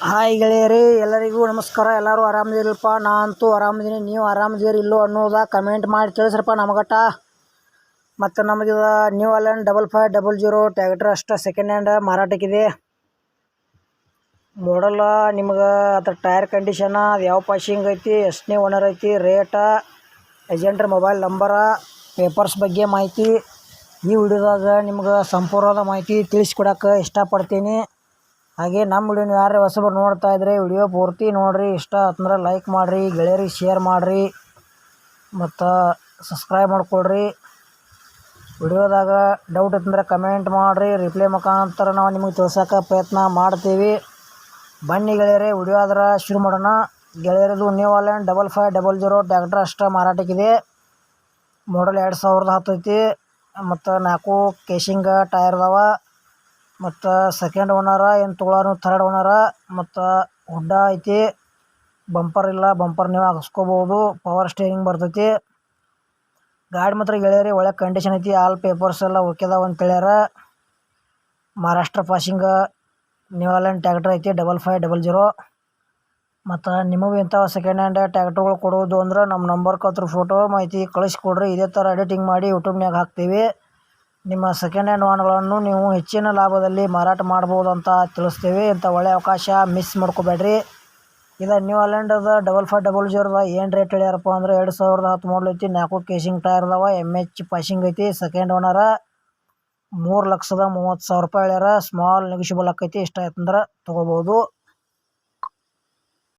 Hi ಗೆಳೆಯರೇ, ಎಲ್ಲರಿಗೂ ನಮಸ್ಕಾರ. ಎಲ್ಲರೂ ಆರಾಮದಿರಲ್ಪ. ನಾ ಅಂತೂ ಆರಾಮದೀನಿ. ನೀವು ಆರಾಮದಿರಿ ಇಲ್ಲೋ ಅನ್ನೋದ ಕಮೆಂಟ್ ಮಾಡಿ ತಿಳಿಸ್ರಪ್ಪ ನಮಗಟ್ಟ. ಮತ್ತು ನಮಗಿದ ನ್ಯೂ ಅಲೆಂಡ್ 5500 ಟ್ಯಾಕ್ಟ್ರ್ ಅಷ್ಟ ಸೆಕೆಂಡ್ ಹ್ಯಾಂಡ್ ಮಾರಾಟಕ್ಕಿದೆ. ಮಾಡಲ್ಲ ನಿಮ್ಗೆ ಅದ್ರ ಟೈರ್ ಕಂಡೀಷನ, ಅದು ಯಾವ ಪಾಸಿಂಗ್ ಐತಿ, ಎಷ್ಟನೇ ಓನರ್ ಐತಿ, ರೇಟ, ಏಜೆಂಟ್ರ ಮೊಬೈಲ್ ನಂಬರ, ಪೇಪರ್ಸ್ ಬಗ್ಗೆ ಮಾಹಿತಿ ಈ ವಿಡಿಯೋದಾಗ ನಿಮ್ಗೆ ಸಂಪೂರ್ಣವಾದ ಮಾಹಿತಿ ತಿಳಿಸ್ಕೊಡಕ್ಕೆ ಇಷ್ಟಪಡ್ತೀನಿ. ಹಾಗೆ ನಮ್ಮ ವಿಡಿಯೋನ ಯಾರು ಹೊಸಬರು ನೋಡ್ತಾ ಇದ್ರೆ ವಿಡಿಯೋ ಪೂರ್ತಿ ನೋಡಿರಿ. ಇಷ್ಟ ಆತಂದ್ರೆ ಲೈಕ್ ಮಾಡಿರಿ, ಗೆಳೆಯರಿಗೆ ಶೇರ್ ಮಾಡಿರಿ ಮತ್ತು ಸಬ್ಸ್ಕ್ರೈಬ್ ಮಾಡಿಕೊಡ್ರಿ. ವಿಡಿಯೋದಾಗ ಡೌಟ್ ಇತ್ತಂದ್ರೆ ಕಮೆಂಟ್ ಮಾಡಿರಿ, ರಿಪ್ಲೈ ಮುಖಾಂತರ ನಾವು ನಿಮಗೆ ತಿಳ್ಸೋಕೆ ಪ್ರಯತ್ನ ಮಾಡ್ತೀವಿ. ಬನ್ನಿ ಗೆಳೆಯರೇ, ವಿಡಿಯೋ ಆದ್ರೆ ಶುರು ಮಾಡೋಣ. ಗೆಳೆಯರದು ನ್ಯೂ ಅಲೆಂಡ್ 5500 ಟ್ಯಾಕ್ಟ್ರ್ ಅಷ್ಟ ಮಾರಾಟಕ್ಕಿದೆ. ಮಾಡಲ್ 2010 ಐತಿ ಮತ್ತು 4 ಕೇಶಿಂಗ್ ಟೈರ್ ಅದಾವ. ಮತ್ತು ಸೆಕೆಂಡ್ ಓನರ, ಏನು ತೊಗೊಳೋರು ಥರ್ಡ್ ಓನರ. ಮತ್ತು ಹುಡ್ಡ ಐತಿ, ಬಂಪರ್ ಇಲ್ಲ, ಬಂಪರ್ ನೀವು ಹಾಕಿಸ್ಕೋಬೋದು. ಪವರ್ ಸ್ಟೇರಿಂಗ್ ಬರ್ತೈತಿ. ಗಾಡಿ ಮಾತ್ರ ಗೆಳೆಯರಿ ಒಳ್ಳೆ ಕಂಡೀಷನ್ ಐತಿ. ಆಲ್ ಪೇಪರ್ಸ್ ಎಲ್ಲ ಓಕೆದಾವ ಅಂತ ಹೇಳ್ಯಾರ. ಮಹಾರಾಷ್ಟ್ರ ಪಾಸಿಂಗ್ ನ್ಯೂ ಅಲೆಂಡ್ ಟ್ಯಾಕ್ಟ್ರ್ ಐತಿ 5500. ಮತ್ತು ನಿಮಗೂ ಇಂಥ ಸೆಕೆಂಡ್ ಹ್ಯಾಂಡ್ ಟ್ಯಾಕ್ಟ್ರುಗಳು ಕೊಡೋದು ಅಂದ್ರೆ ನಮ್ಮ ನಂಬರ್ಗೆ ಅದ್ರ ಫೋಟೋ ಮಾಹಿತಿ ಕಳಿಸ್ಕೊಡ್ರಿ. ಇದೇ ಥರ ಎಡಿಟಿಂಗ್ ಮಾಡಿ ಯೂಟ್ಯೂಬ್ನಾಗ ಹಾಕ್ತೀವಿ. ನಿಮ್ಮ ಸೆಕೆಂಡ್ ಹ್ಯಾಂಡ್ ವಾಹನಗಳನ್ನು ನೀವು ಹೆಚ್ಚಿನ ಲಾಭದಲ್ಲಿ ಮಾರಾಟ ಮಾಡ್ಬೋದು ಅಂತ ತಿಳಿಸ್ತೀವಿ. ಇಂಥ ಒಳ್ಳೆಯ ಅವಕಾಶ ಮಿಸ್ ಮಾಡ್ಕೋಬೇಡ್ರಿ. ಇದು ನ್ಯೂ ಅಲೆಂಡದ 5500 ಏನು ರೇಟ್ ಹೇಳ್ಯಾರಪ್ಪ ಅಂದ್ರೆ 2010 ಮಾಡಲ್ ಐತಿ. 4 ಕೇಶಿಂಗ್ ಟೈರ್ ಅದಾವ. MH ಪಾಸಿಂಗ್ ಐತಿ. ಸೆಕೆಂಡ್ ಓನರ 3,30,30,000 ರೂಪಾಯಿ ಹೇಳ್ಯಾರ. ಸ್ಮಾಲ್ ನೆಗೋಷಿಯಬಲ್ ಆಕೈತಿ. ಇಷ್ಟ ಆಯ್ತಂದ್ರೆ ತೊಗೋಬೋದು.